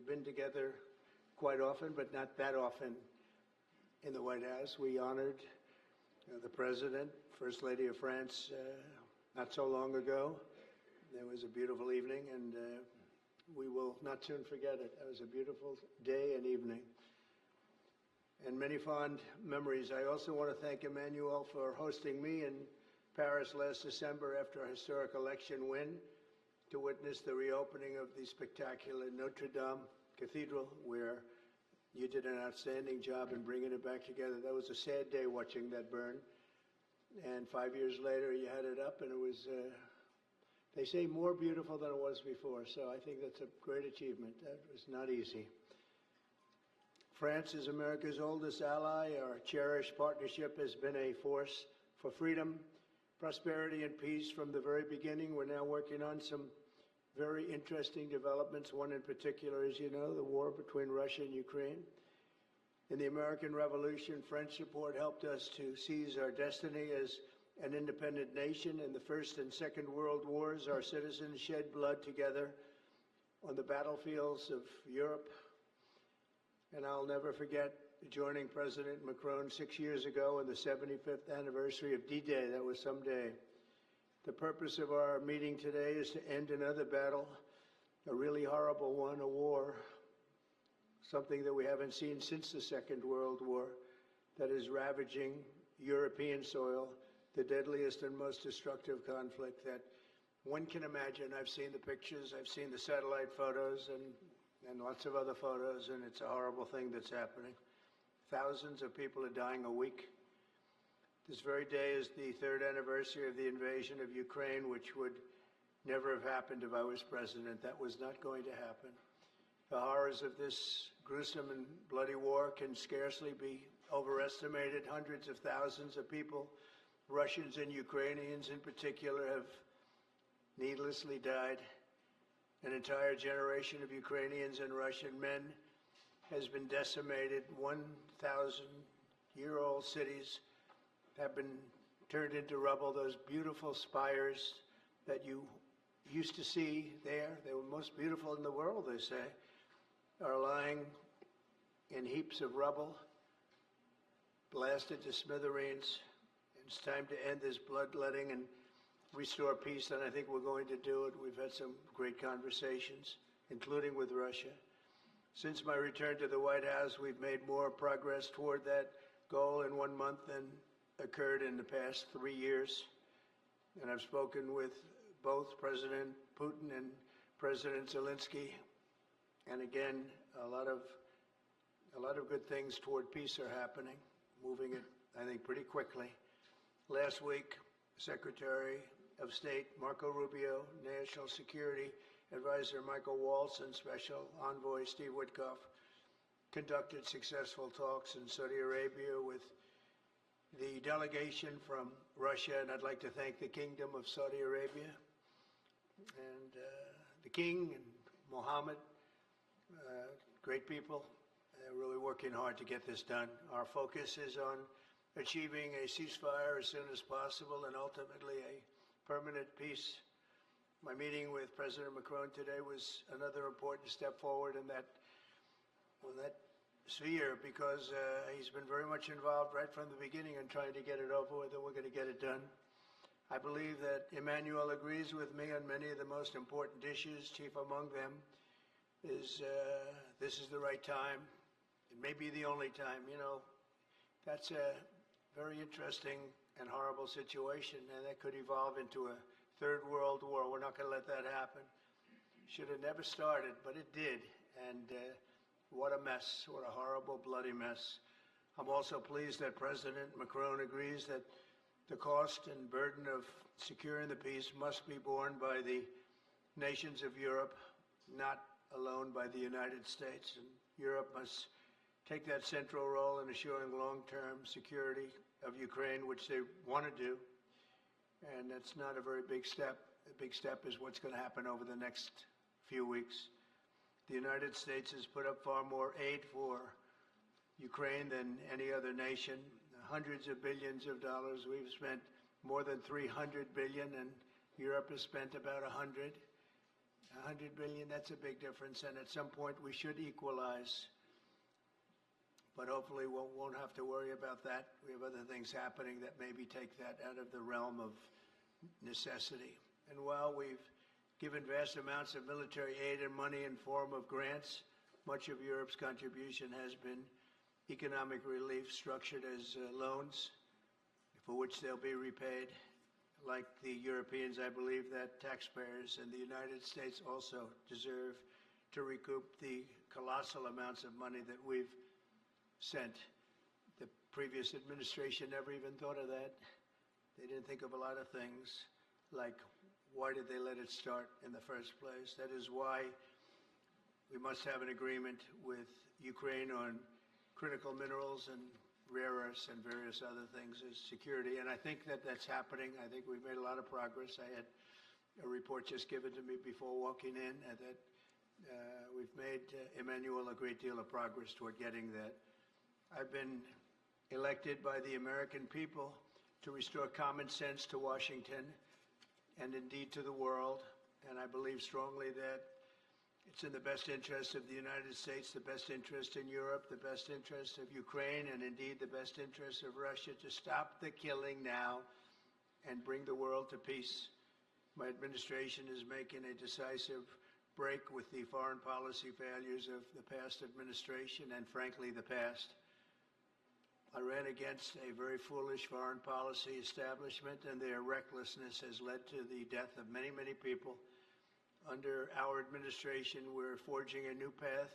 been together quite often, but not that often in the White House. We honored the President, First Lady of France, not so long ago. There was a beautiful evening, and we will not soon forget it. It was a beautiful day and evening, and many fond memories. I also want to thank Emmanuel for hosting me in Paris last December after a historic election win to witness the reopening of the spectacular Notre Dame Cathedral, where you did an outstanding job in bringing it back together. That was a sad day watching that burn. And 5 years later, you had it up, and it was, they say, more beautiful than it was before. So I think that's a great achievement. That was not easy. France is America's oldest ally. Our cherished partnership has been a force for freedom, prosperity, and peace from the very beginning. We're now working on some very interesting developments. One in particular, as you know, the war between Russia and Ukraine. In the American Revolution, French support helped us to seize our destiny as an independent nation. In the First and Second World Wars, our citizens shed blood together on the battlefields of Europe. And I'll never forget joining President Macron 6 years ago on the 75th anniversary of D-Day. That was some day. The purpose of our meeting today is to end another battle, a really horrible one, a war, something that we haven't seen since the Second World War, that is ravaging European soil, the deadliest and most destructive conflict that one can imagine. I've seen the pictures, I've seen the satellite photos and lots of other photos, and it's a horrible thing that's happening. Thousands of people are dying a week. This very day is the third anniversary of the invasion of Ukraine, which would never have happened if I was president. That was not going to happen. The horrors of this gruesome and bloody war can scarcely be overestimated. Hundreds of thousands of people, Russians and Ukrainians in particular, have needlessly died. An entire generation of Ukrainians and Russian men has been decimated. 1,000-year-old cities have been turned into rubble. Those beautiful spires that you used to see there, they were most beautiful in the world, they say, are lying in heaps of rubble, blasted to smithereens. It's time to end this bloodletting and restore peace, and I think we're going to do it. We've had some great conversations, including with Russia. Since my return to the White House, we've made more progress toward that goal in 1 month than occurred in the past 3 years. And I've spoken with both President Putin and President Zelensky. And again, a lot of good things toward peace are happening, moving it, I think, pretty quickly. Last week, Secretary of State Marco Rubio, National Security Advisor Michael Waltz, and Special Envoy Steve Witkoff conducted successful talks in Saudi Arabia with the delegation from Russia, and I'd like to thank the Kingdom of Saudi Arabia and the King and Mohammed, great people. They're really working hard to get this done. Our focus is on achieving a ceasefire as soon as possible and ultimately a permanent peace. My meeting with President Macron today was another important step forward in that sphere, because he's been very much involved right from the beginning in trying to get it over with, and we're going to get it done. I believe that Emmanuel agrees with me on many of the most important issues. Chief among them is this is the right time. It may be the only time. You know, that's a very interesting and horrible situation, and that could evolve into a third world war. We're not going to let that happen. Should have never started, but it did. And what a mess, what a horrible, bloody mess. I'm also pleased that President Macron agrees that the cost and burden of securing the peace must be borne by the nations of Europe, not alone by the United States. And Europe must take that central role in assuring long-term security of Ukraine, which they want to do. And that's not a very big step. The big step is what's going to happen over the next few weeks. The United States has put up far more aid for Ukraine than any other nation. Hundreds of billions of dollars. We've spent more than $300 billion, and Europe has spent about $100. 100 billion, that's a big difference, and at some point we should equalize. But hopefully we won't have to worry about that. We have other things happening that maybe take that out of the realm of necessity. And while we've given vast amounts of military aid and money in form of grants, much of Europe's contribution has been economic relief structured as loans for which they'll be repaid. Like the Europeans, I believe that taxpayers in the United States also deserve to recoup the colossal amounts of money that we've sent. The previous administration never even thought of that. They didn't think of a lot of things, like why did they let it start in the first place? That is why we must have an agreement with Ukraine on critical minerals and rare earths and various other things as security. And I think that that's happening. I think we've made a lot of progress. I had a report just given to me before walking in that we've made, Emmanuel, a great deal of progress toward getting that. I've been elected by the American people to restore common sense to Washington and indeed to the world. And I believe strongly that it's in the best interest of the United States, the best interest in Europe, the best interest of Ukraine, and indeed the best interest of Russia to stop the killing now and bring the world to peace. My administration is making a decisive break with the foreign policy failures of the past administration and, frankly, the past. I ran against a very foolish foreign policy establishment, and their recklessness has led to the death of many, many people. Under our administration, we're forging a new path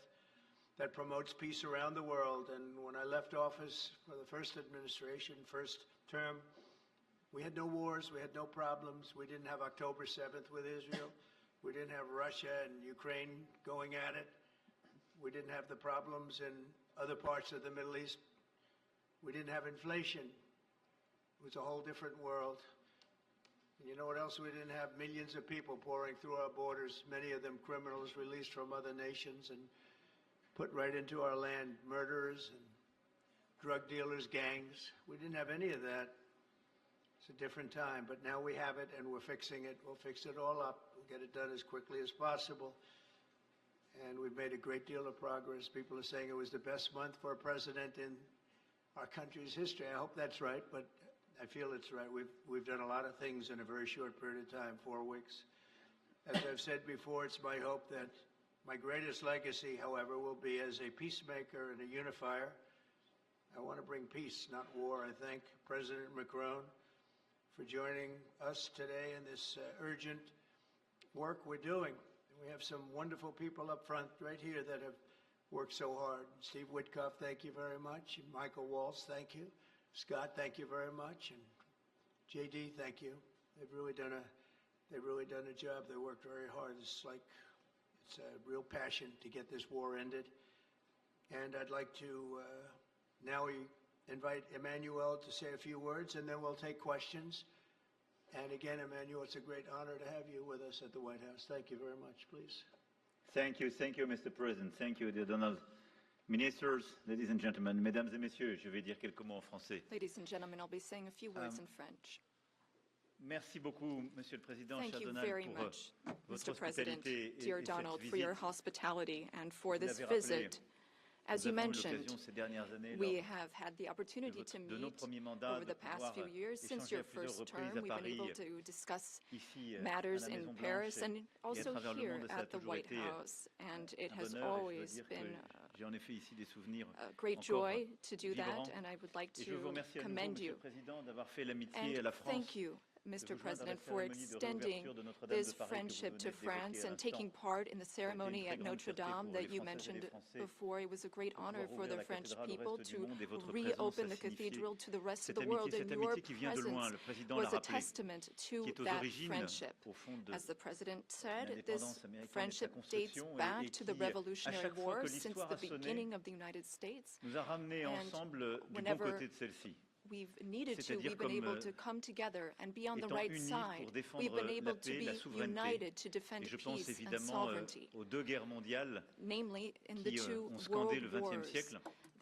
that promotes peace around the world. And when I left office for the first administration, first term, we had no wars, we had no problems. We didn't have October 7th with Israel. We didn't have Russia and Ukraine going at it. We didn't have the problems in other parts of the Middle East. We didn't have inflation. It was a whole different world. And you know what else we didn't have? Millions of people pouring through our borders, many of them criminals released from other nations and put right into our land, murderers and drug dealers, gangs. We didn't have any of that. It's a different time, but now we have it and we're fixing it. We'll fix it all up. We'll get it done as quickly as possible. And we've made a great deal of progress. People are saying it was the best month for a president in our country's history. I hope that's right, but I feel it's right. We've done a lot of things in a very short period of time, 4 weeks. As I've said before, it's my hope that my greatest legacy, however, will be as a peacemaker and a unifier. I want to bring peace, not war. I thank President Macron for joining us today in this urgent work we're doing. We have some wonderful people up front right here that have worked so hard. Steve Witkoff, thank you very much. And Michael Waltz, thank you. Scott, thank you very much, and JD, thank you. They've really done a job. They worked very hard. It's a real passion to get this war ended. And I'd like to now we invite Emmanuel to say a few words, and then we'll take questions. And again, Emmanuel, it's a great honor to have you with us at the White House. Thank you very much, please. Thank you, Mr. President. Thank you, dear Donald. Ministers, ladies and gentlemen, mesdames et messieurs, je vais dire quelques mots en français. Ladies and gentlemen, I'll be saying a few words in French. Merci beaucoup, Monsieur le Président, Thank cher you Donald, very pour much, votre Mr. President, hospitalité dear et Donald, cette for your visite. hospitality and for Vous this l'avez rappelé, visit. As you nous avons eu mentioned, l'occasion ces dernières années, we lors have had the opportunity to de nos meet premiers mandats, over de the past pouvoir few years. Since échanger your à plusieurs first reprises term, à we've been able Paris, to discuss ici, matters à la in Maison Paris Blanche, and et à also travers le here monde, et ça a at the toujours White été House. And it un has honneur, et je dois always dire been que j'ai en effet ici des souvenirs a great encore joy to do vibrants. that, and I would like Et je veux vous to remercier à nouveau, commend Monsieur you. le Président, d'avoir fait l'amitié à And la France. thank you, Mr. President, for extending this friendship to France and taking part in the ceremony at Notre Dame that you mentioned before. It was a great honor for the French people to reopen the cathedral to the rest of the world, and your presence was a testament to that friendship. As the President said, this friendship dates back to the Revolutionary War since the beginning of the United States. And whenever we've needed to, we've been able to come together and be on the right side. We've been able to be united to defend peace and sovereignty, namely in the two world wars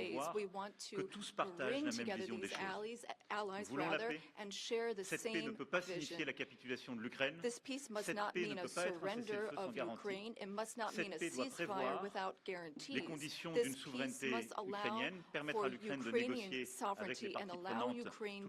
weekdays. voir We want que to tous partagent bring la même together vision des these choses. allies Nous voulons la rather, paix. and share the Cette paix ne same peut pas vision. signifier la capitulation de l'Ukraine. This peace must Cette not paix mean ne a peut pas être un surrender cessez-le-feu sans of garantie. Ukraine. It must not Cette mean a paix doit ceasefire prévoir without les guarantees. conditions This d'une peace souveraineté must allow ukrainienne, permettre for à l'Ukraine de Ukrainian négocier avec les sovereignty and parties allow prenantes Ukraine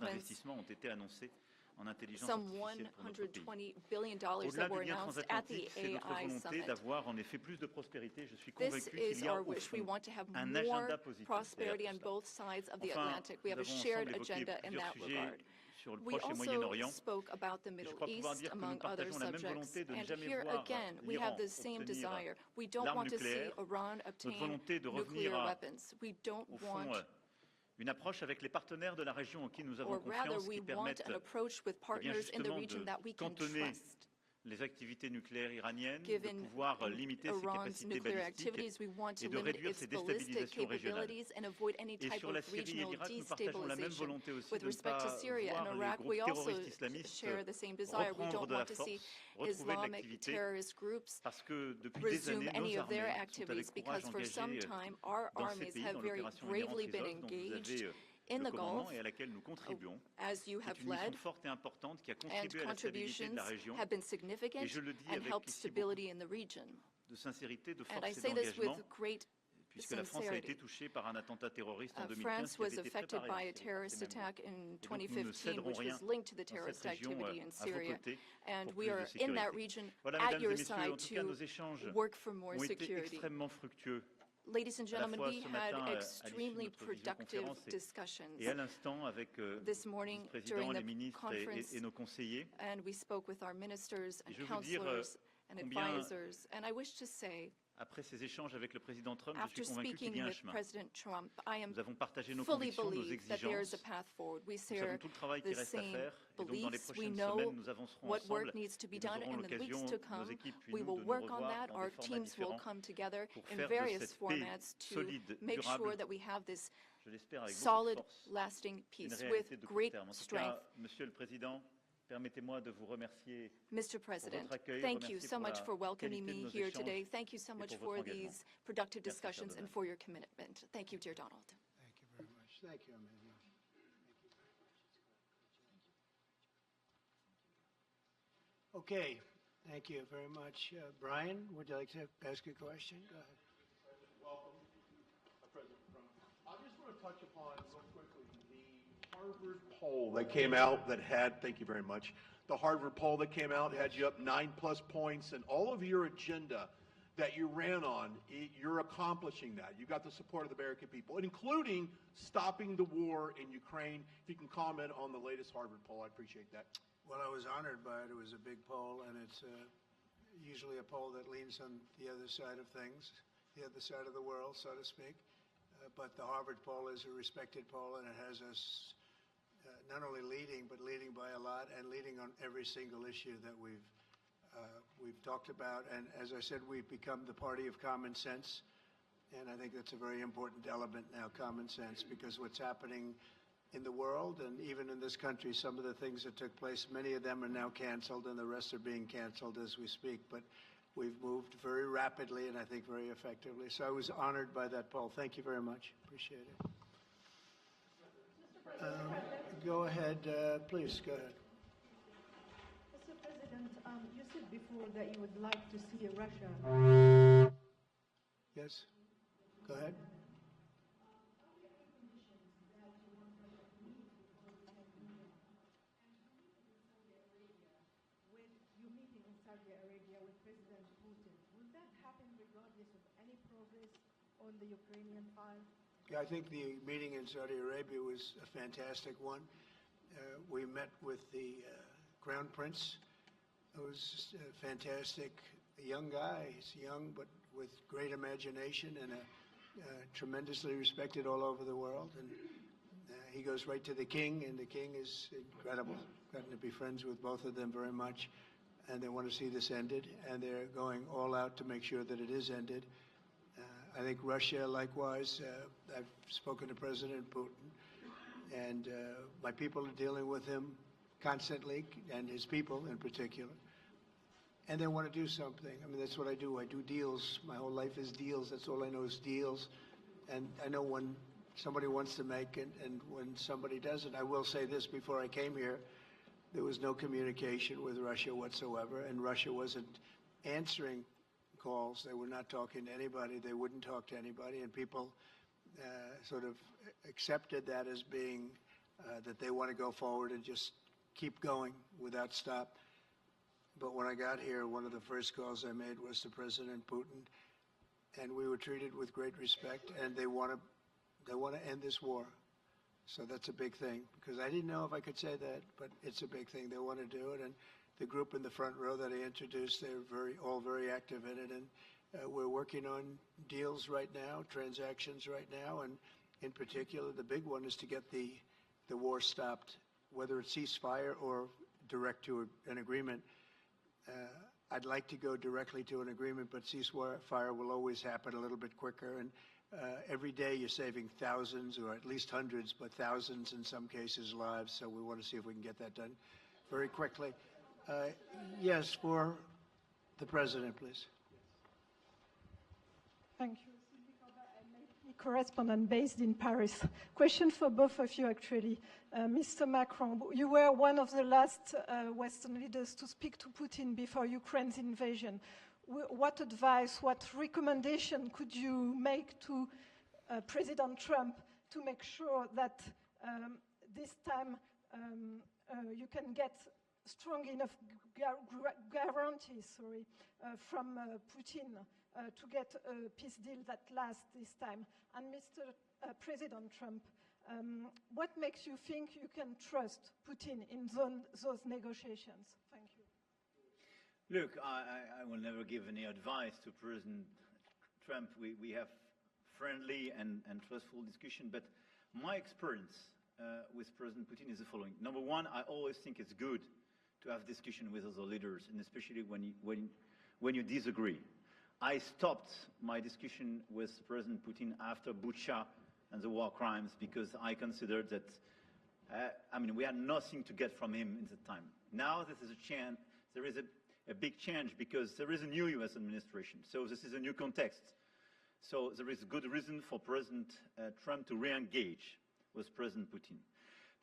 announcements d'investissement ont été annoncés en intelligence some artificielle pour notre pays. $120 billion Au-delà that were du lien announced at the transatlantique, c'est notre AI volonté summit. d'avoir en effet plus de prospérité. Je suis This convaincu qu'il is y a our au wish. We fond want to have un more agenda positif prosperity derrière on tout cela. both sides of the Enfin, Atlantic. We nous have a avons shared ensemble évoqué agenda in plusieurs that sujets regard. sur le We Proche et also Moyen-Orient. spoke about the Je Middle crois pouvoir East, dire que nous among other partageons la même subjects. volonté de ne And jamais here voir again, we l'Iran have the same obtenir desire. We don't l'arme want to see nucléaire, Iran notre obtain volonté de revenir nuclear à, weapons. We don't au fond, want, une approche avec les partenaires de la région en qui nous avons or rather, confiance, we qui want permettent an approach with eh bien, partners in the justement region de that we can cantonner trust. les activités nucléaires iraniennes, de Given pouvoir limiter ses Iran's capacités nuclear balistiques activities, we want to et de limit réduire its ses ballistic déstabilisations régionales. capabilities and avoid any Et type sur la of Syrie et regional l'Irak, nous partageons la même destabilization. volonté aussi With de ne respect to pas Syria and voir les Iraq, groupes we also terroristes islamistes share the same desire. We reprendre don't de la want to see force, retrouver de Islamic l'activité, terrorist groups parce que depuis des resume années, nos any of their armées sont activities avec courage because for some engagées time our dans ces armies pays, have dans very l'opération bravely been Inherent Resolve, dont vous engaged avez in le the commandement Gulf, et à laquelle nous contribuons. as you C'est have une mission led, forte et importante qui a and contribué à la stabilité de contributions la région. have been Et significant je le dis and avec helped ici beaucoup stability in the region. de sincérité, de And I force et say this with d'engagement, great puisque la France a été sincerity. touchée par un attentat terroriste en 2015 France qui was avait été affected préparé by en a Syrie par terrorist ces mêmes groupes. attack in Et donc nous ne 2015, céderons which rien was linked to the dans terrorist cette région activity in à vos Syria. côtés And pour we plus de are in that sécurité. region Voilà, at mesdames et your messieurs, en side tout cas, nos to échanges work for more ont été security. extrêmement fructueux. Ladies and À la gentlemen, fois we ce had matin à l'issue de extremely notre productive visioconférence discussions et à l'instant avec this le morning vice-président, during les the ministres conference, et nos conseillers. and we spoke with our ministers and Et je veux dire counselors and combien, advisors. And I wish to say, après ces échanges avec le président Trump, je after suis convaincu qu'il speaking y a un with chemin. President Trump, I am Nous avons partagé nos fully convictions, nos believe that there is exigences. a path forward. We Nous savons share tout le travail qui the reste à same faire. Et donc, dans les beliefs. We prochaines know semaines, nous avancerons what ensemble. work needs to be Et nous done aurons in the weeks l'occasion, to nos come. équipes puis We nous, will de nous work on revoir that. dans Our des formats teams will différents come together pour in faire de various cette paix formats to solide, make durable, sure that we have this je l'espère avec beaucoup solid, de force, lasting une peace réalité with de court great terme. En tout strength. cas, Monsieur le Président, permettez-moi de vous remercier Mr. pour President, votre accueil, thank you remercier so pour much la for welcoming qualité de me nos here échanges today. Thank you so et much pour for votre engagement. these productive Merci, cher discussions and Donald. for your commitment. Thank you, dear Donald. Thank you very much. Thank you, Emmanuel. Okay, thank you very much. Brian, would you like to ask a question? Go ahead. Welcome, President Trump. I just want to touch upon real quickly the Harvard poll that came out that had, thank you very much, the Harvard poll that came out had you up 9+ points, and all of your agenda that you ran on, you're accomplishing that. You got the support of the American people, including stopping the war in Ukraine. If you can comment on the latest Harvard poll, I appreciate that. Well, I was honored by it. It was a big poll, and it's usually a poll that leans on the other side of things, the other side of the world, so to speak. But the Harvard poll is a respected poll, and it has us not only leading, but leading by a lot, and leading on every single issue that we've talked about. And as I said, we've become the party of common sense, and I think that's a very important element now, common sense, because what's happening in the world and even in this country, some of the things that took place, many of them are now canceled, and the rest are being canceled as we speak. But we've moved very rapidly and I think very effectively. So I was honored by that poll. Thank you very much. Appreciate it. Go ahead, please, go ahead. Mr. President, you said before that you would like to see Russia. Yes, go ahead. With you meeting in Saudi Arabia with President Putin, will that happen regardless of any progress on the Ukrainian file? Yeah, I think the meeting in Saudi Arabia was a fantastic one. We met with the Crown Prince, who's a fantastic young guy. He's young, but with great imagination and tremendously respected all over the world. And he goes right to the king, and the king is incredible. Gotten to be friends with both of them very much, and they want to see this ended, and they're going all out to make sure that it is ended. I think Russia, likewise, I've spoken to President Putin, and my people are dealing with him constantly, and his people in particular. And they want to do something. I mean, that's what I do. I do deals. My whole life is deals. That's all I know is deals. And I know when somebody wants to make it and when somebody doesn't. I will say this, before I came here, there was no communication with Russia whatsoever, and Russia wasn't answering calls. They were not talking to anybody. They wouldn't talk to anybody, and people sort of accepted that as being that they want to go forward and just keep going without stop. But when I got here, one of the first calls I made was to President Putin, and we were treated with great respect, and they want to end this war. So that's a big thing, because I didn't know if I could say that, but it's a big thing. They want to do it, and the group in the front row that I introduced, they're all very active in it, and we're working on deals right now, transactions right now, and in particular, the big one is to get the war stopped, whether it's ceasefire or direct to an agreement. I'd like to go directly to an agreement, but ceasefire will always happen a little bit quicker. And every day you're saving thousands, or at least hundreds, but thousands in some cases lives. So we want to see if we can get that done very quickly. Yes, for the President, please. Thank you. Correspondent based in Paris. Question for both of you, actually. Mr. Macron, you were one of the last Western leaders to speak to Putin before Ukraine's invasion. What advice, what recommendation could you make to President Trump to make sure that this time you can get strong enough guarantees from Putin to get a peace deal that lasts this time? And Mr. President Trump, what makes you think you can trust Putin in those negotiations? Thank you. Look, I will never give any advice to President Trump. We have friendly and trustful discussion, but my experience with President Putin is the following. Number one, I always think it's good to have discussion with other leaders, and especially when you disagree. I stopped my discussion with President Putin after Bucha and the war crimes because I considered that, we had nothing to get from him in the time. Now this is a chance, there is a big change because there is a new US administration. So this is a new context. So there is good reason for President Trump to re-engage with President Putin.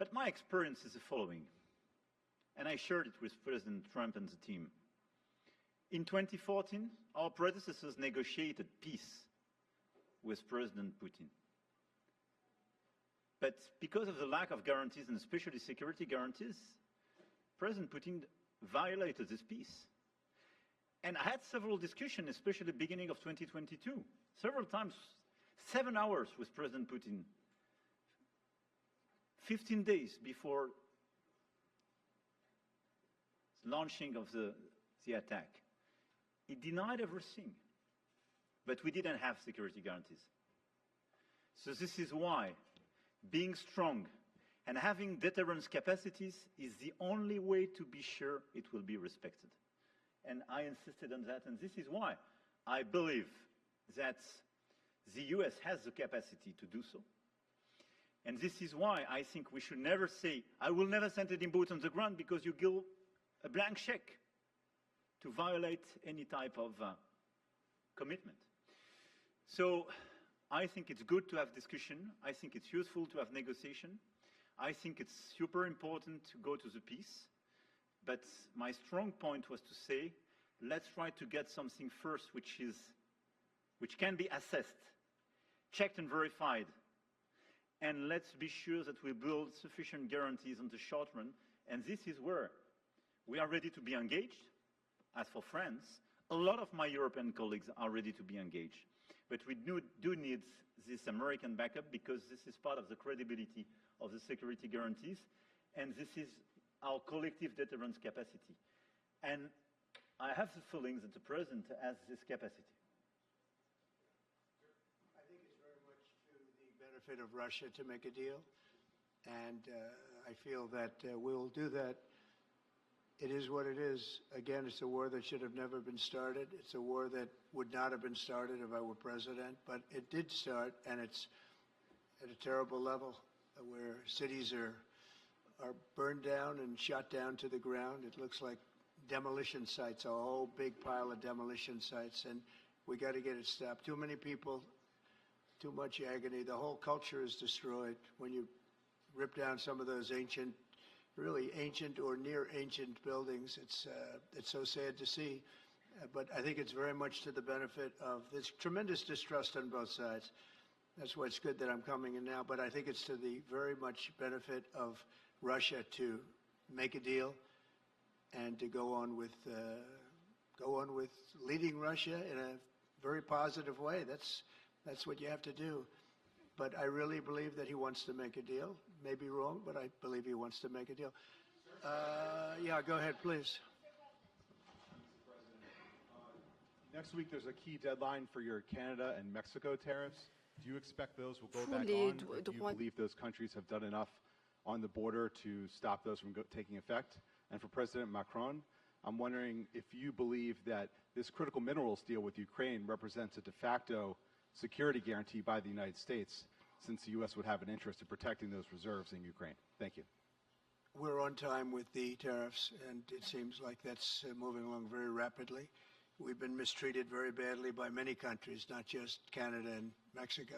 But my experience is the following, and I shared it with President Trump and the team. In 2014, our predecessors negotiated peace with President Putin. But because of the lack of guarantees, and especially security guarantees, President Putin violated this peace. And I had several discussions, especially at the beginning of 2022, several times, 7 hours with President Putin, 15 days before launching of the attack. He denied everything, but we didn't have security guarantees. So this is why being strong and having deterrence capacities is the only way to be sure it will be respected. And I insisted on that, and this is why I believe that the US has the capacity to do so. And this is why I think we should never say, I will never send any boots on the ground, because you give a blank check to violate any type of commitment. So I think it's good to have discussion. I think it's useful to have negotiation. I think it's super important to go to the peace. But my strong point was to say, let's try to get something first which can be assessed, checked and verified. And let's be sure that we build sufficient guarantees on the short run. And this is where we are ready to be engaged. As for France, a lot of my European colleagues are ready to be engaged. But we do need this American backup, because this is part of the credibility of the security guarantees, and this is our collective deterrence capacity. And I have the feeling that the President has this capacity. I think it's very much to the benefit of Russia to make a deal, and I feel that we'll do that. It is what it is. Again, it's a war that should have never been started. It's a war that would not have been started if I were president, but it did start, and it's at a terrible level where cities are burned down and shot down to the ground. It looks like demolition sites, a whole big pile of demolition sites, and we got to get it stopped. Too many people, too much agony. The whole culture is destroyed when you rip down some of those ancient, really ancient or near ancient buildings. It's so sad to see, but I think it's very much to the benefit of this tremendous distrust on both sides. That's why it's good that I'm coming in now, but I think it's to the very much benefit of Russia to make a deal and to go on with leading Russia in a very positive way. That's what you have to do. But I really believe that he wants to make a deal. Maybe wrong, but I believe he wants to make a deal. Yeah, go ahead, please. Next week, there's a key deadline for your Canada and Mexico tariffs. Do you expect those will go back on? Or do you believe those countries have done enough on the border to stop those from taking effect? And for President Macron, I'm wondering if you believe that this critical minerals deal with Ukraine represents a de facto security guarantee by the United States, since the U.S. would have an interest in protecting those reserves in Ukraine. Thank you. We're on time with the tariffs, and it seems like that's moving along very rapidly. We've been mistreated very badly by many countries, not just Canada and Mexico.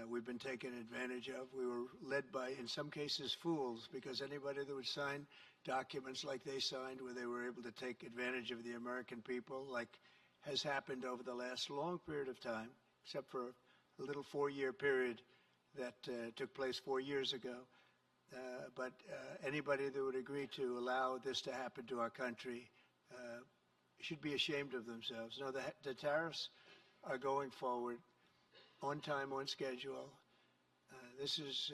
We've been taken advantage of. We were led by, in some cases, fools, because anybody that would sign documents like they signed, where they were able to take advantage of the American people, like has happened over the last long period of time, except for a little 4-year period that took place 4 years ago. But anybody that would agree to allow this to happen to our country should be ashamed of themselves. No, the tariffs are going forward on time, on schedule. This is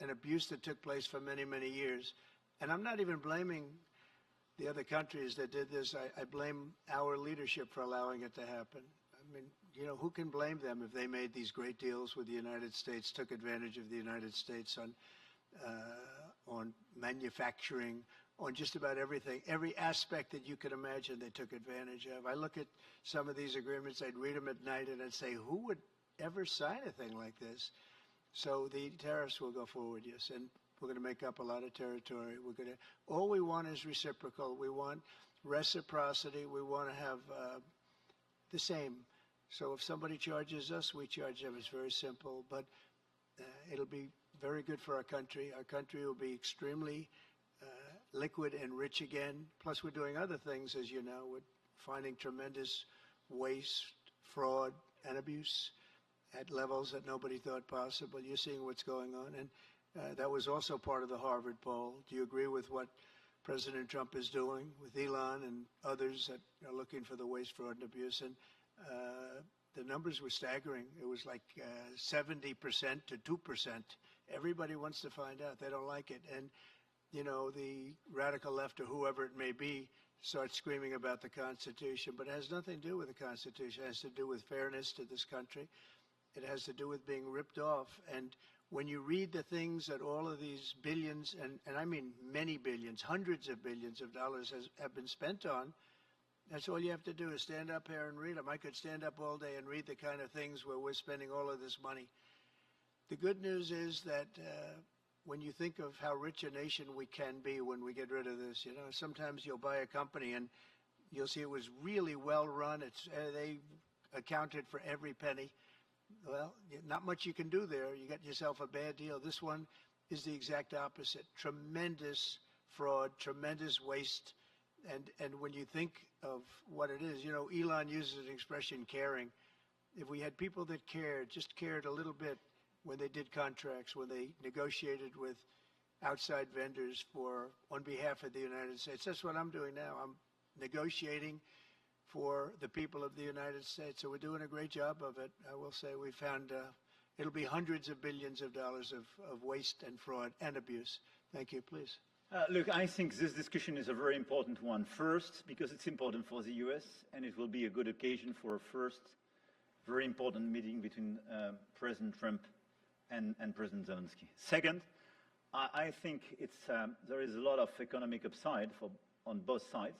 an abuse that took place for many, many years. And I'm not even blaming the other countries that did this. I blame our leadership for allowing it to happen. I mean, you know, who can blame them if they made these great deals with the United States, took advantage of the United States on manufacturing, on just about everything, every aspect that you could imagine they took advantage of. I look at some of these agreements, I'd read them at night, and I'd say, who would ever sign a thing like this? So the tariffs will go forward, yes, and we're going to make up a lot of territory. All we want is reciprocal. We want reciprocity. We want to have the same. So if somebody charges us, we charge them. It's very simple, but it'll be very good for our country. Our country will be extremely liquid and rich again. Plus, we're doing other things, as you know. We're finding tremendous waste, fraud, and abuse at levels that nobody thought possible. You're seeing what's going on. And that was also part of the Harvard poll. Do you agree with what President Trump is doing with Elon and others that are looking for the waste, fraud, and abuse? And the numbers were staggering. It was like 70% to 2%. Everybody wants to find out. They don't like it. And you know, the radical left or whoever it may be starts screaming about the Constitution, but it has nothing to do with the Constitution. It has to do with fairness to this country. It has to do with being ripped off. And when you read the things that all of these billions, and I mean many billions, hundreds of billions of dollars have been spent on, that's all you have to do is stand up here and read them. I could stand up all day and read the kind of things where we're spending all of this money. The good news is that when you think of how rich a nation we can be when we get rid of this, you know, sometimes you'll buy a company and you'll see it was really well run. They accounted for every penny. Well, not much you can do there. You got yourself a bad deal. This one is the exact opposite. Tremendous fraud, tremendous waste. And when you think of what it is, you know, Elon uses an expression, caring. If we had people that cared, just cared a little bit, when they did contracts, when they negotiated with outside vendors on behalf of the United States. That's what I'm doing now. I'm negotiating for the people of the United States. So we're doing a great job of it. I will say we found it'll be hundreds of billions of dollars of waste and fraud and abuse. Thank you. Please. Look, I think this discussion is a very important one. First, because it's important for the U.S., and it will be a good occasion for a first very important meeting between President Trump and President Zelensky. Second, I think there is a lot of economic upside on both sides.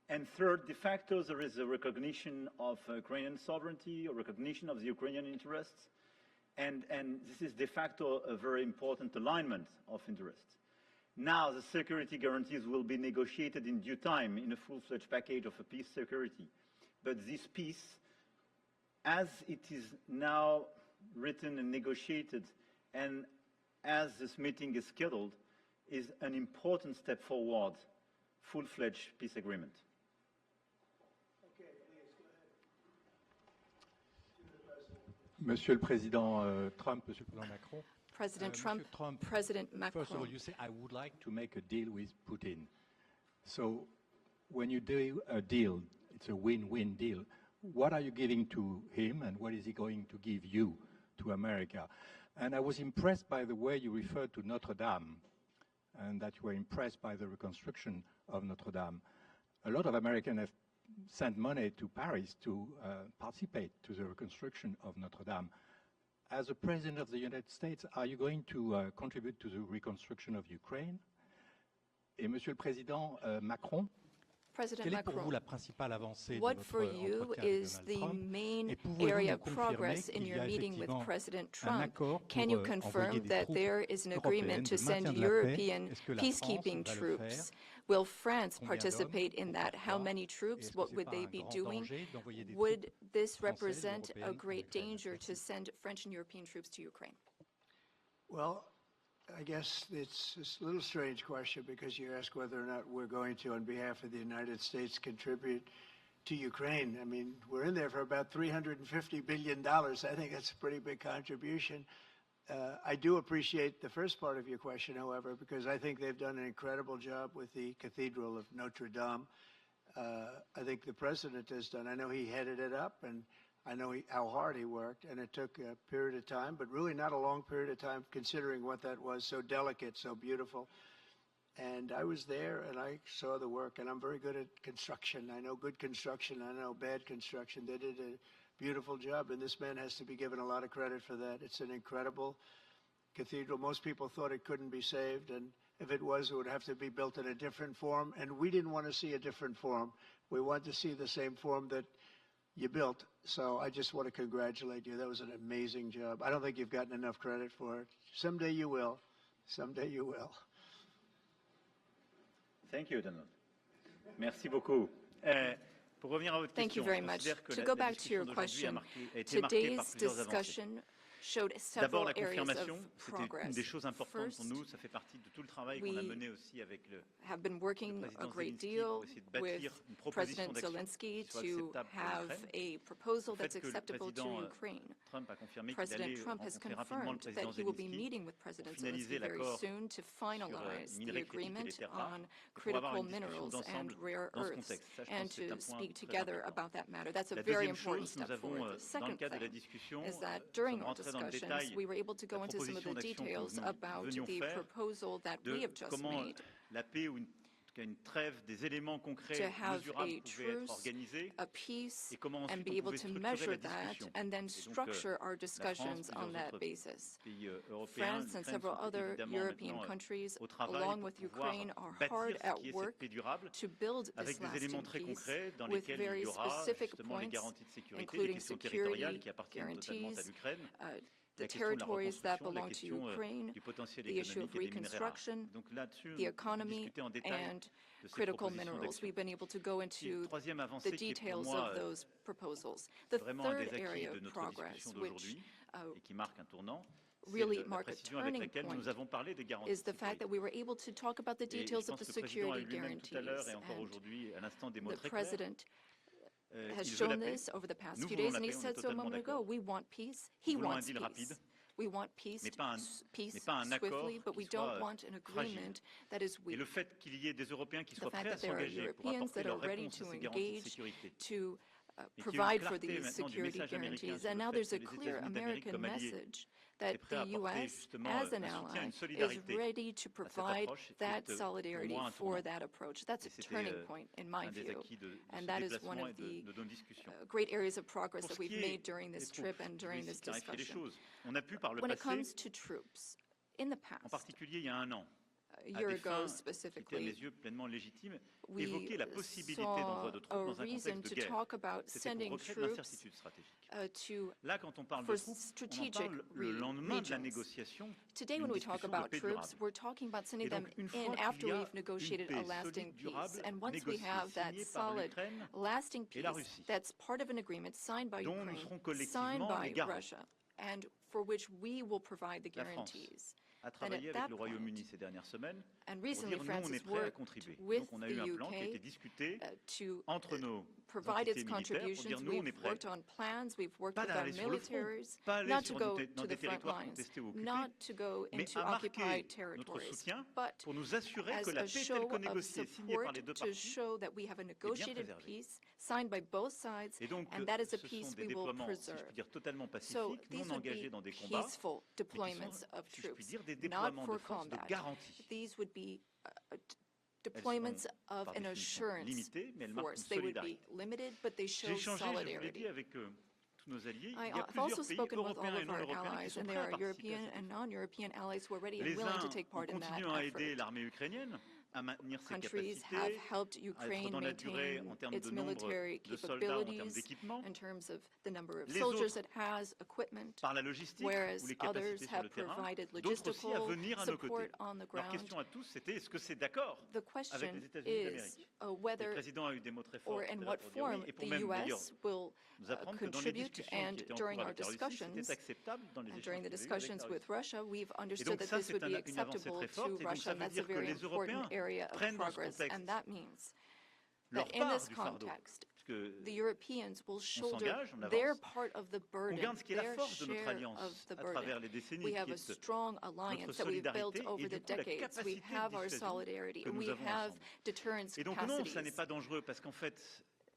And third, de facto, there is a recognition of Ukrainian sovereignty, a recognition of the Ukrainian interests, and this is de facto a very important alignment of interests. Now, the security guarantees will be negotiated in due time in a full-fledged package of a peace security. But this peace, as it is now written and negotiated, and as this meeting is scheduled, is an important step forward, full-fledged peace agreement. Okay, please, go ahead. Monsieur le Président Trump, Monsieur le Président Macron, President Trump, President Macron. First of all, you say, I would like to make a deal with Putin. So when you do a deal, it's a win-win deal. What are you giving to him, and what is he going to give you, to America? And I was impressed by the way you referred to Notre Dame, and that you were impressed by the reconstruction of Notre Dame. A lot of Americans have sent money to Paris to participate to the reconstruction of Notre Dame. As a President of the United States, are you going to contribute to the reconstruction of Ukraine? Et Monsieur le Président Macron, President quelle est pour vous Macron, la principale avancée de what votre for you entretien avec is Donald the Trump? main Et pouvez-vous area nous of confirmer progress in qu'il y your a meeting with effectivement President un Trump? accord Can pour you envoyer confirm des that troupes there is an européennes agreement de to send maintien de la paix? European Est-ce que la France peacekeeping va le troops? faire? Will France Combien participate d'hommes? in that? How Pourquoi? many Et troops? est-ce que What c'est would pas they un be grand doing? danger d'envoyer des Would troupes this françaises, represent a européennes en great Ukraine? danger to Merci. send French and European troops to Ukraine? Well, I guess it's a little strange question because you ask whether or not we're going to, on behalf of the United States, contribute to Ukraine. I mean, we're in there for about $350 billion. I think that's a pretty big contribution. I do appreciate the first part of your question, however, because I think they've done an incredible job with the Cathedral of Notre Dame. I think the president has done. I know he headed it up, and I know how hard he worked, and it took a period of time, but really not a long period of time considering what that was, so delicate, so beautiful. And I was there, and I saw the work, and I'm very good at construction. I know good construction. I know bad construction. They did a beautiful job, and this man has to be given a lot of credit for that. It's an incredible cathedral. Most people thought it couldn't be saved, and if it was, it would have to be built in a different form, and we didn't want to see a different form. We wanted to see the same form that you built. So I just want to congratulate you. That was an amazing job. I don't think you've gotten enough credit for it. Someday you will. Someday you will. Thank you, Donald. Merci beaucoup. Pour revenir à votre Thank you question, very je much. considère que To la go back to discussion your d'aujourd'hui a question, été marquée par today's plusieurs avancées. discussion showed D'abord, several la areas confirmation, of c'était une progress. des choses importantes First, pour nous. Ça fait partie de tout le travail qu'on a mené aussi avec le have been working a président great Zelensky deal pour essayer de with bâtir une proposition President d'action Zelensky qui soit to acceptable pour have l'Ukraine. a proposal Le fait that's que le acceptable to président Ukraine. Trump a confirmé qu'il President allait Trump has rencontrer rapidement le confirmed président that he will be Zelensky meeting with President pour finaliser Zelensky very l'accord soon to finalize sur the minerais critiques et les agreement terres rares on pour avoir critical une discussion minerals and d'ensemble rare dans ce earths contexte. Ça, je and pense que c'est to un point speak très together important. about that matter. That's a La very deuxième important chose, nous step avons, forward. The dans le second cadre de la thing discussion, is that nous during sommes our rentrés dans le discussions, détail we were able to go la into some of the proposition d'action que details nous about venions the faire proposal that we de have just comment made la paix ou une trêve, des éléments concrets, to have mesurables a pouvaient être truce, organisés a peace, et comment and ensuite be on able pouvait to structurer measure la that discussion. and then Et donc, structure our la discussions France, on plusieurs that autres basis. pays européens, France and l'Ukraine several sont other évidemment European maintenant countries, au travail along pour with pouvoir Ukraine, are bâtir hard ce at qui est work cette paix durable to build avec this des éléments lasting très peace concrets dans with lesquels il very y aura specific justement les points, garanties de sécurité, les including questions security territoriales qui appartiennent totalement à guarantees, l'Ukraine, the la question de la territories that reconstruction, la belong to question Ukraine, du potentiel the issue of économique et des minerais rares. reconstruction, Donc là-dessus, the economy, discuter en détail and de ces critical propositions minerals. d'action. We've been able to go Et into troisième the avancée qui est pour details moi of those proposals. The vraiment un third des acquis area de of notre progress, discussion which d'aujourd'hui et qui marque un tournant, c'est really la mark a précision avec turning laquelle point nous avons parlé des garanties is de the fact sécurité. that we were able to talk about the Et je details of pense the que le président a security eu lui-même tout à l'heure guarantees. et encore And aujourd'hui à l'instant des mots the très clairs. president has Il veut la shown paix. this over the past Nous few voulons days, la and he paix, on est said so a totalement moment ago. d'accord. We want peace. Nous He voulons un wants deal peace. rapide, We want peace, mais pas un swiftly, accord but qui we soit don't want an fragile. agreement that is Et weak. le fait qu'il y ait des Européens qui The soient fact prêts à that there are s'engager pour Europeans apporter that are leur ready réponse à to ces garanties de engage sécurité. to Et qu'il y ait une provide for clarté these maintenant du security message américain guarantees. sur And le now fait there's que a les clear États-Unis d'Amérique American comme alliés message est that prêt à the apporter U.S., justement as an un soutien, ally, une is solidarité ready to à cette provide approche qui that est pour solidarity moi un for tournant. that approach. That's a Et c'était turning point, in my un des view. acquis de And ce that is one déplacement of et the de nos discussions. great areas of progress Pour that ce we've qui est made during des this troupes, trip and je vais during ici this clarifier les discussion. choses. On a pu par le When it passé, comes to troops, in the en past, particulier il y a un an, a à year des ago fins qui étaient à mes specifically, yeux pleinement légitimes, we évoquer la possibilité saw d'envoi de troupes a dans un reason contexte de to guerre. talk about C'était pour sending recréer de troops l'incertitude stratégique. to Là, quand on parle for de troupes, on en strategic parle le lendemain de la regions. négociation Today, d'une when we talk discussion de about paix troops, durable. we're talking about sending Et donc, them une in fois after qu'il y a we've negotiated une a paix lasting solide, peace. durable, And once we négociée, have that signée par solid, l'Ukraine lasting et la peace Russie, that's part of an agreement signed by dont nous Ukraine, serons signed collectivement les by garants. Russia, and for which we will provide the La France. guarantees. a travaillé avec le Royaume-Uni ces dernières semaines pour dire nous, on est prêt à contribuer. Donc on a eu un plan qui a été discuté entre nos entités militaires pour dire nous, on est prêts. Pas d'aller sur le front, pas aller dans des territoires contestés ou occupés, mais à marquer notre soutien pour nous assurer que la paix telle que négociée, signée par les deux parties, est bien préservée. Et donc, ce sont des déploiements, si je puis dire, totalement pacifiques, non engagés dans des combats, mais qui sont, si je puis dire, des déploiements de force de garantie. Deployments of an elles sont assurance limitées, mais elles marquent force. une They would be solidarité. limited, but they J'ai show échangé, je vous l'ai solidarity. dit, avec tous nos alliés. Il y a I've also plusieurs pays spoken with all européens et of non our européens qui allies, sont and prêts there à are participer European à cet and effort. non-European allies who are ready and Les willing to uns take ont part in that continué à aider effort. l'armée ukrainienne à maintenir ses Countries have capacités, helped à être Ukraine dans la durée maintain en termes its de nombre military de soldats, en termes capabilities d'équipement. in terms of the number of Les soldiers autres it has, equipment, par la logistique whereas ou les others capacités sur have le terrain, provided d'autres aussi à logistical venir à nos support côtés. on the Leur ground. question à tous, c'était est-ce que c'est d'accord The avec question les États-Unis d'Amérique? is Le whether président a eu des mots très forts or tout à in l'heure what pour dire oui, form et pour the même d'ailleurs U.S. will nous apprendre que dans les contribute, discussions and qui étaient en during cours our avec la Russie, discussions, c'était acceptable dans les and échanges during the qu'il y avait eu avec discussions la with Russie. Russia, we've Et understood donc that ça, this c'est would be une avancée acceptable très to forte, et donc Russia, ça and veut that's a dire que very les important Européens area of prennent dans ce progress. contexte And that means leur that in part this du fardeau, context, puisque the Europeans will shoulder s'engage, on their avance, part of the on burden, garde ce qui est la their force de notre share alliance of the à travers burden. les décennies, We qui have a est strong notre alliance that we've built solidarité over et the du coup la decades. We capacité have de our dissuasion solidarity, que and nous we avons have ensemble. deterrence Et donc non, ça n'est capacities. pas dangereux, parce qu'en fait,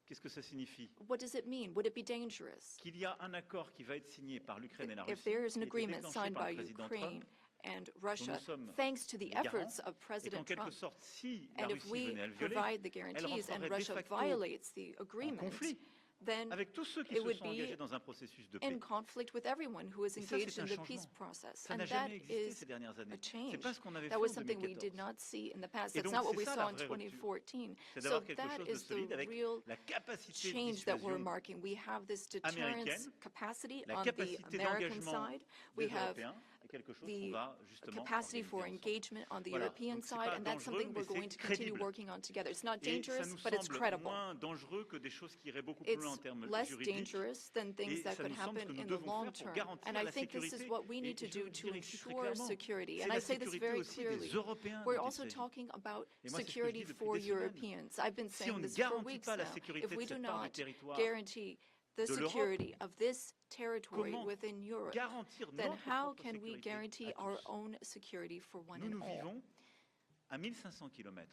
qu'est-ce que ça signifie? What does it mean? Would it be dangerous? Qu'il y a un accord qui va être signé par l'Ukraine et la Russie, If there is qui an a été agreement déclenché signed par by le président Ukraine Trump, and dont Russia, nous sommes thanks to the les garants, efforts of et qu'en President quelque Trump, sorte, si la and if Russie we venait à le violer, provide the elle guarantees and rentrerait de Russia facto violates the en agreement, conflit then avec tous ceux qui it se would sont engagés be dans un processus de in paix. conflict with everyone who is Et ça, engaged c'est in un the peace changement. process. Ça And n'a that jamais existé is ces dernières années. a C'est change. pas ce qu'on avait That fait was en something we did 2014. not see in the past. Et That's donc, not what c'est we ça saw la in vraie rupture. 2014. C'est So d'avoir quelque that chose de is the solide avec real la capacité de change that we're dissuasion marking. We have this deterrence américaine, capacity la on the capacité American d'engagement side. des We have Européens, et quelque chose qu'on the va justement capacity organiser for ensemble. engagement on the Voilà. European Donc, c'est side, pas and that's dangereux, something mais we're going c'est to continue crédible. working on together. It's not Et ça dangerous, nous but it's semble credible. moins dangereux que des choses qui iraient beaucoup plus It's loin en termes less juridiques. dangerous than things Et that ça could nous semble happen que nous in the devons long faire pour term. garantir And I la think this is sécurité. what we Et need to je do le to dire ici très ensure clairement, security. c'est And la I say this sécurité very aussi clearly. des Européens We're dont il also s'agit. talking about Et moi, c'est ce que je security dis depuis for des semaines. Europeans. I've been Si saying on ne this for garantit weeks pas la now. sécurité If de we do cette part du not territoire guarantee the de l'Europe, security of this territory comment within Europe, garantir then notre how propre can we sécurité guarantee à our tous? own security for one Nous, and nous all? vivons à 1500 km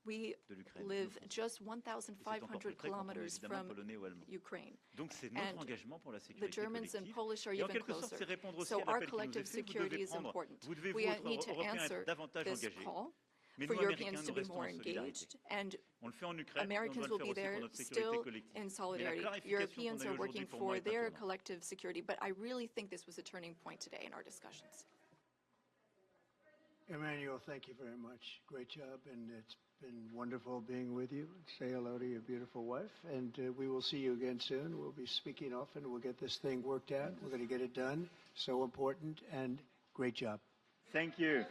We de l'Ukraine. live de just Et c'est encore 1,500 plus près quand on est kilometers évidemment from polonais ou allemand. Ukraine. Donc c'est notre And engagement pour la The sécurité Germans and collective. Polish are Et en even quelque sorte, closer. c'est répondre aussi So à our l'appel qui nous collective est fait. Vous security devez is prendre, important. vous devez, We vous, need to Européens, answer être davantage this engagés. call Mais for nous, Europeans Américains, to nous be restons more en solidarité. engaged, and On le fait en Ukraine, mais on Americans doit will le be faire aussi pour there notre sécurité still collective. in Mais la solidarity. clarification Europeans qu'on a are aujourd'hui working pour moi for est un their tournant. collective security, but I really think this was a turning point today in our discussions. Emmanuel, thank you very much. Great job, and it's been wonderful being with you. Say hello to your beautiful wife, and we will see you again soon. We'll be speaking often. We'll get this thing worked out. We're going to get it done. So important, and great job. Thank you.